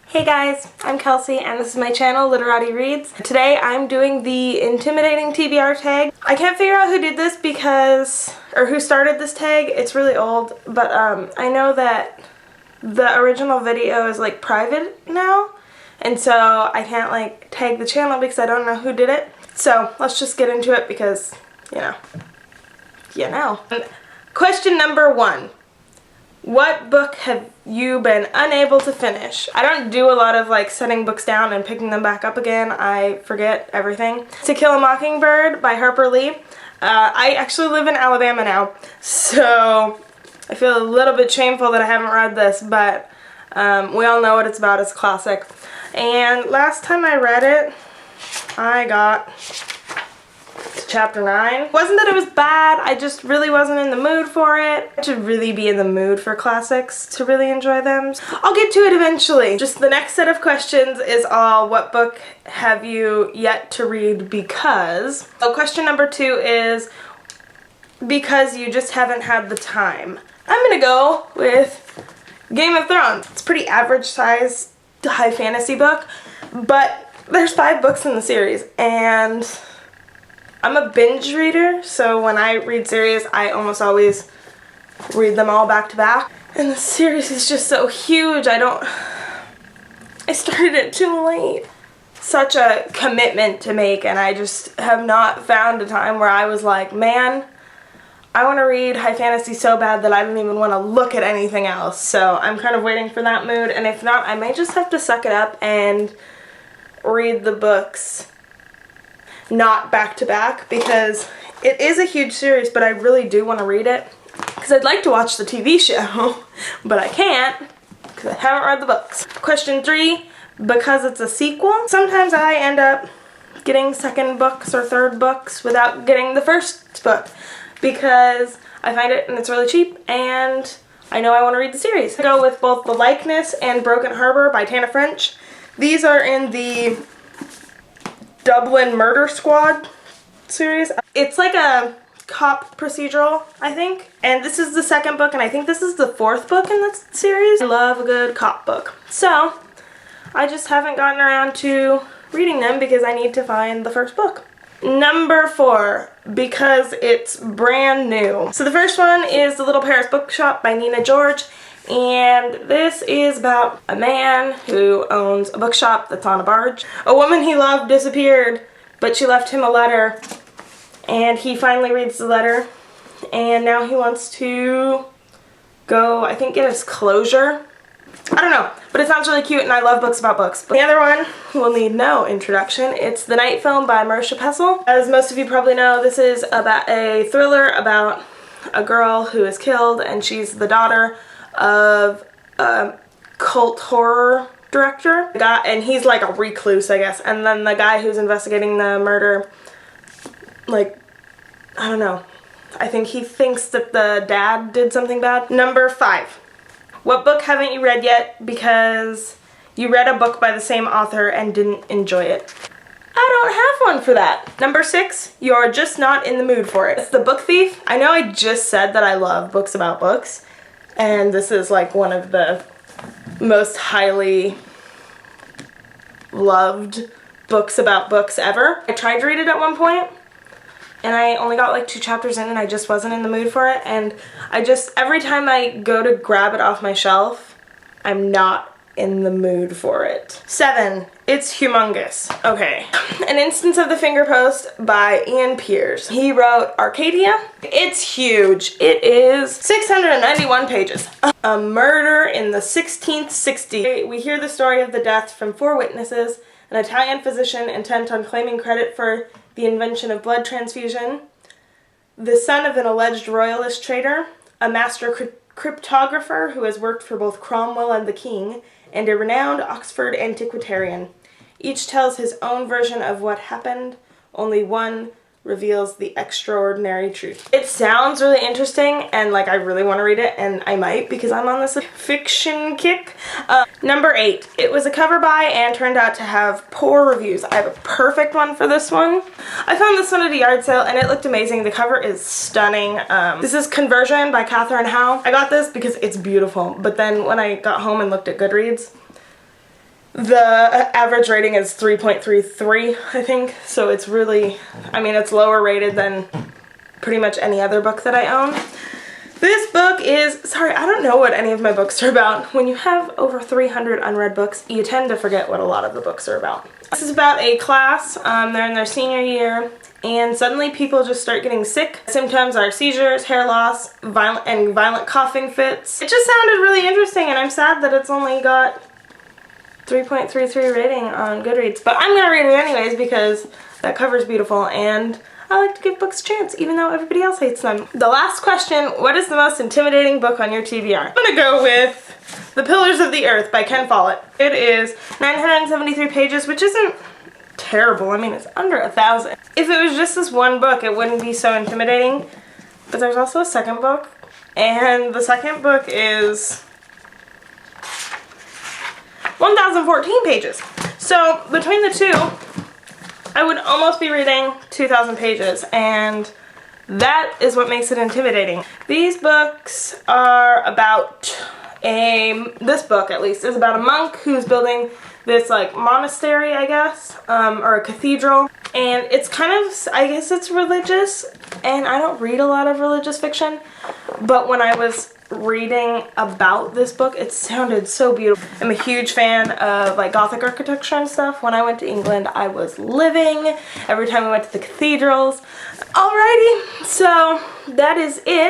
Hey guys, I'm Kelsey and this is my channel, Literati Reads. Today I'm doing the intimidating TBR tag. I can't figure out who did this or who started this tag. It's really old, but I know that the original video is like private now, and so I can't like tag the channel because I don't know who did it. So let's just get into it because, you know. Question number 1. What book have you been unable to finish? I don't do a lot of like setting books down and picking them back up again. I forget everything. To Kill a Mockingbird by Harper Lee. I actually live in Alabama now, so I feel a little bit shameful that I haven't read this, but we all know what it's about. It's a classic. And last time I read it, I got to chapter 9. Wasn't that it was bad, I just really wasn't in the mood for it. To really be in the mood for classics to really enjoy them. I'll get to it eventually. Just the next set of questions is all what book have you yet to read because. So question number 2 is because you just haven't had the time. I'm gonna go with Game of Thrones. It's a pretty average size high fantasy book, but there's 5 books in the series and I'm a binge reader, so when I read series, I almost always read them all back to back. And the series is just so huge, I started it too late. Such a commitment to make, and I just have not found a time where I was like, man, I want to read high fantasy so bad that I don't even want to look at anything else. So I'm kind of waiting for that mood, and if not, I might just have to suck it up and read the books not back to back, because it is a huge series, but I really do want to read it because I'd like to watch the TV show, but I can't because I haven't read the books. Question 3, because it's a sequel. Sometimes I end up getting second books or third books without getting the first book because I find it and it's really cheap and I know I want to read the series. I go with both The Likeness and Broken Harbor by Tana French. These are in the Dublin Murder Squad series. It's like a cop procedural, I think. And this is the second book, and I think this is the 4th book in the series. I love a good cop book. So, I just haven't gotten around to reading them because I need to find the first book. Number 4, because it's brand new. So the first one is The Little Paris Bookshop by Nina George. And this is about a man who owns a bookshop that's on a barge. A woman he loved disappeared, but she left him a letter. And he finally reads the letter. And now he wants to go, I think, get his closure. I don't know, but it sounds really cute and I love books about books. But the other one will need no introduction. It's The Night Film by Marisha Pessl. As most of you probably know, this is about a thriller about a girl who is killed, and she's the daughter of a cult horror director, and he's like a recluse, I guess, and then the guy who's investigating the murder, like, I don't know, I think he thinks that the dad did something bad. Number 5, what book haven't you read yet because you read a book by the same author and didn't enjoy it? I don't have one for that. Number 6, you're just not in the mood for it. It's The Book Thief. I know I just said that I love books about books, and this is like one of the most highly loved books about books ever. I tried to read it at one point, and I only got like 2 chapters in and I just wasn't in the mood for it, and every time I go to grab it off my shelf, I'm not in the mood for it. 7, it's humongous. Okay. An Instance of the Finger Post by Ian Pierce. He wrote Arcadia. It's huge. It is 691 pages. A murder in the 1660s. We hear the story of the death from 4 witnesses, an Italian physician intent on claiming credit for the invention of blood transfusion, the son of an alleged royalist traitor, a master cryptographer who has worked for both Cromwell and the king, and a renowned Oxford antiquarian. Each tells his own version of what happened. Only one reveals the extraordinary truth. It sounds really interesting, and like I really want to read it, and I might because I'm on this fiction kick. Number 8, it was a cover by and turned out to have poor reviews. I have a perfect one for this one. I found this one at a yard sale and it looked amazing. The cover is stunning. This is Conversion by Katherine Howe. I got this because it's beautiful, but then when I got home and looked at Goodreads, The average rating is 3.33, I think. So it's really, I mean, it's lower rated than pretty much any other book that I own. This book is, sorry, I don't know what any of my books are about. When you have over 300 unread books, you tend to forget what a lot of the books are about. This is about a class, they're in their senior year, and suddenly people just start getting sick. Symptoms are seizures, hair loss, violent coughing fits. It just sounded really interesting, and I'm sad that it's only got 3.33 rating on Goodreads. But I'm gonna read it anyways because that cover's beautiful, and I like to give books a chance, even though everybody else hates them. The last question, what is the most intimidating book on your TBR? I'm gonna go with The Pillars of the Earth by Ken Follett. It is 973 pages, which isn't terrible. I mean, it's under 1,000. If it was just this one book, it wouldn't be so intimidating. But there's also a second book, and the second book is 1,014 pages. So between the two, I would almost be reading 2,000 pages, and that is what makes it intimidating. These books are about this book at least is about a monk who's building this like monastery, I guess, or a cathedral, and it's kind of, I guess it's religious, and I don't read a lot of religious fiction, but when I was reading about this book, it sounded so beautiful. I'm a huge fan of like Gothic architecture and stuff. When I went to England, I was living every time we went to the cathedrals. Alrighty, so that is it.